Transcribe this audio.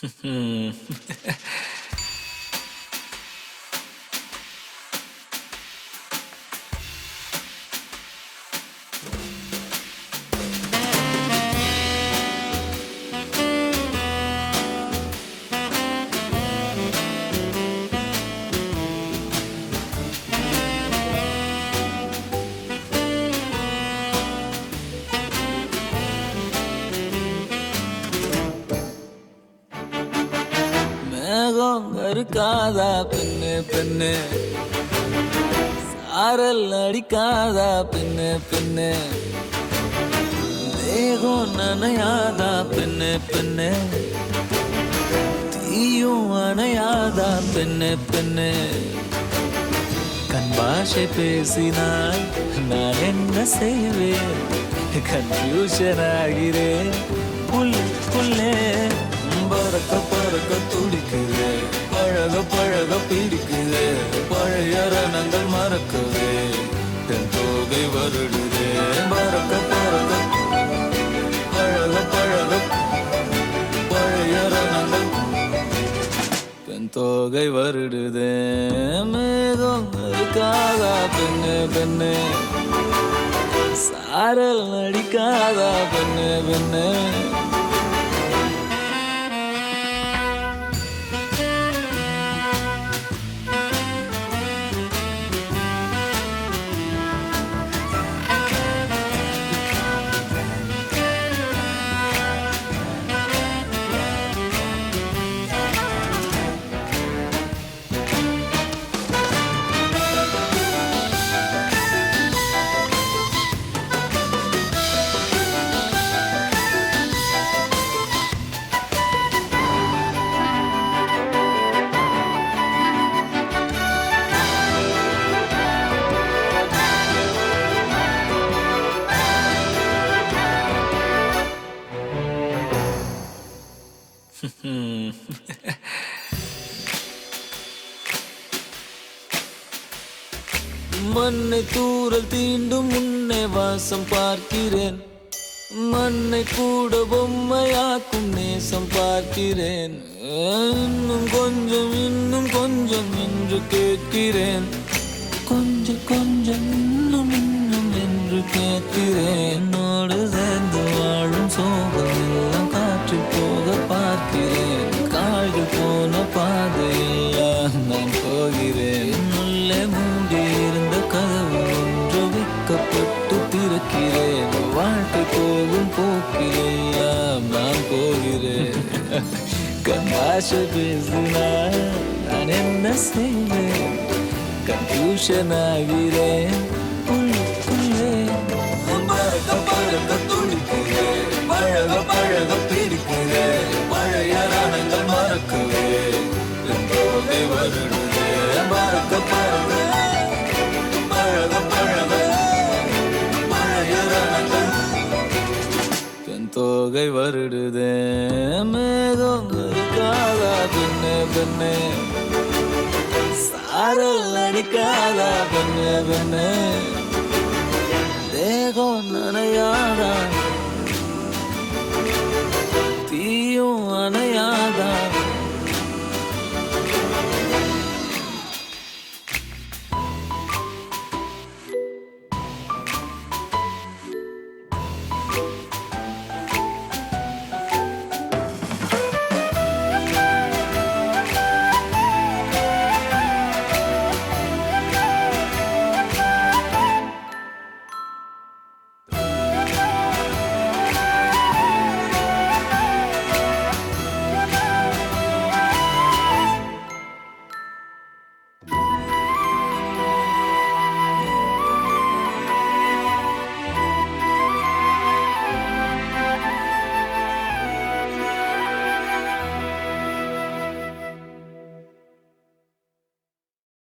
ம். மேகம் கருக்காதா பெண்ணு பெண்ணு, சாரல் அடிக்காதா பெண்ணு பெண்ணு, தேகம் நனையாதா பெண்ணு பெண்ணு, தீயும் அணையாதா பெண்ணு பெண்ணு. கண் பாஷை பேசினால் நான் என்ன செய்வேன், கன்ஃபியூஷன் ஆகிறேன் புல்லே. பறக்க பறக்க துடிக்குது, பழக பழக பிடிக்குது, பழைய ரணங்கள் மறக்குது, தென் தோகை வருடுது. பறக்க பறக்க பழக பழக பழைய ரணங்கள் தென் தோகை வருடுது. மேகம் இருக்காதா பெண்ணு பெண்ணு, சாரல் அடிக்காதா பெண்ணு பெண்ணு. மண்ணை தூரல் தீண்டும் முன்னே வாசம் பார்க்கிறேன், மண்ணை கூட பொம்மையாக்கும் நேசம் பார்க்கிறேன். இன்னும் கொஞ்சம் என்று கேட்கிறேன், கொஞ்சம் கொஞ்சம் இன்னும் என்று கேட்கிறேன். என்னோடு சேர்ந்து வாழும் சோகம் எல்லாம் காற்றில் போக பார்க்கிறேன், கால்கள் போன பாதையெல்லாம் நான் போகிறேன். உள்ளே மூடி இருந்த கதவு ஒன்று வைக்கப்பட்டு திறக்கிறேன், வாழ்க்கை போகும் போக்கிலெல்லாம் நான் போகிறேன். கண்ணாசை பேசினால் நான் என்ன செய்வேன், கன்ஃபியூஷன் ஆகிறேன் உள்ளுக்குள்ளே. பறக்க பறக்க துடிக்கிறேன், பழக பழக பிடிக்கிறேன், பழைய ரணங்கள் மறக்கவே என் தோகை வருடுதே. பறக்க பறக்க பழக பழக பழைய ரணங்கள் என் தோகை வருடுதே. மேகம் இருக்காதா பெண்ணே பெண்ணே, சாரல் அடிக்காதா பெண்ணே பெண்ணே, தேகம் நனையாதா தீயும் அணையாதா